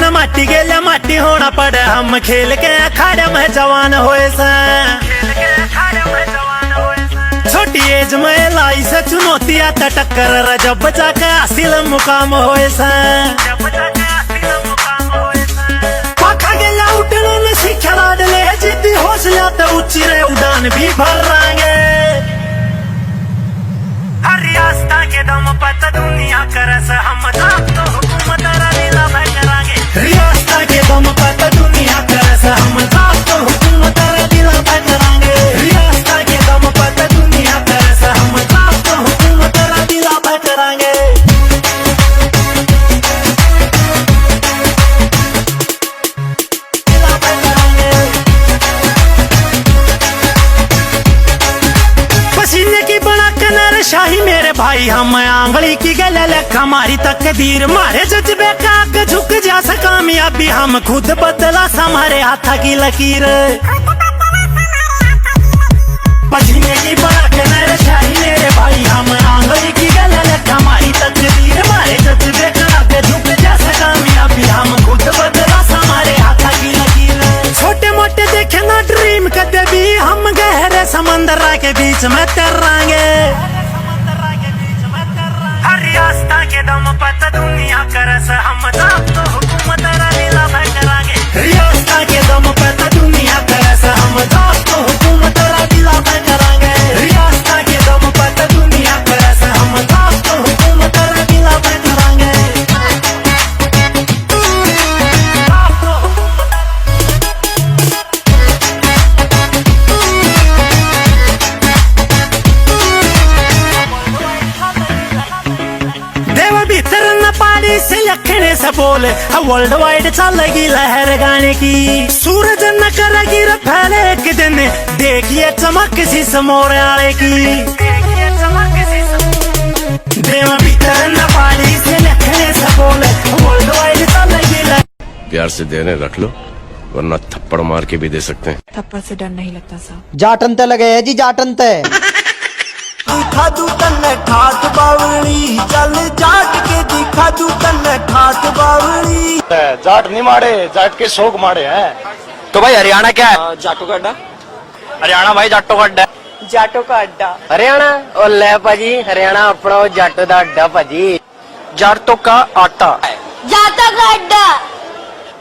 न माटी गेले माटी होना पड़े, हम खेल के अखाड़े में जवान होए से। छोटी एज में लाई से चुनौतियां टक्कर, जब जाके हासिल मुकाम होए से। पाखा गेला उठने ने सीखा लाडले, जिद्दी हौसला तो ऊंची रे उड़ान भी भरांगे। हर रास्ता के दम पर तो दुनिया करे से, हम तो हुकूमत लीला में करांगे। रास्ता के दम पर तो दुनिया करे से, हम तो हुकूमत लीला में करांगे। रास्ता के दम पर तो दुनिया करे से, हम तो हुकूमत लीला में करांगे। पसीने की बड़ा कनर शाही मेरे भाई, हम आंगली की गले लेख हमारी तकदीर। मारे जज्बे का आग झुक जा सा कामयाबी, हम खुद बदला हमारे हाथ की लकीर। पसीने की बड़ा कनर शाही मेरे भाई, हम आंगली की गले लेख हमारी तकदीर। मारे जज्बे का आग झुक जा सा कामयाबी, हम खुद बदला हमारे हाथ की लकीर। छोटे मोटे देखे ना ड्रीम कदे भी, हम गहरे समंदर के बीच में तैरांगे। हर रास्ता के दम पर तो दुनिया करे से, हम तो हुकूमत लीला में करांगे। रास्ता के दम पर तो दुनिया करे से, हम तो हुकूमत लीला में करांगे। रास्ता के दम पर तो दुनिया करे से, हम तो हुकूमत लीला में करांगे। भीतर न पाड़ी से लखने से बोले, वर्ल्ड वाइड चलेगी लहर गाने की। सूरज न करेगी फैले एक दिन, देखिए चमक सी समोरे आले की। देव भीतर न पाड़ी से लखने से बोले, वर्ल्ड वाइड चलेगी लहर। प्यार से देने रख लो, वरना थप्पड़ मार के भी दे सकते हैं। थप्पड़ से डर नहीं लगता साहब। जाटन ते लगे है जी, जाटन ते। दिखा दू तन्ने ठाठ बावली, चल जाट के दिखा दू तन्ने ठाठ बावली। जाट नहीं मारे, जाट के शौक मारे हैं। तो भाई हरियाणा क्या है? जाटो का अड्डा। हरियाणा भाई जाटो का अड्डा। जाटो का अड्डा हरियाणा ओ ले भाजी, हरियाणा अपना जाटो दा अड्डा भाजी। जाटो का आटा। जाटो का अड्डा।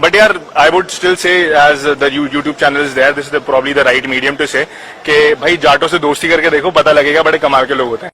But यार, I would still say as the YouTube channel is there, this is probably the right medium to say कि भाई जाटों से दोस्ती करके देखो, पता लगेगा बड़े कमाल के लोग होते हैं।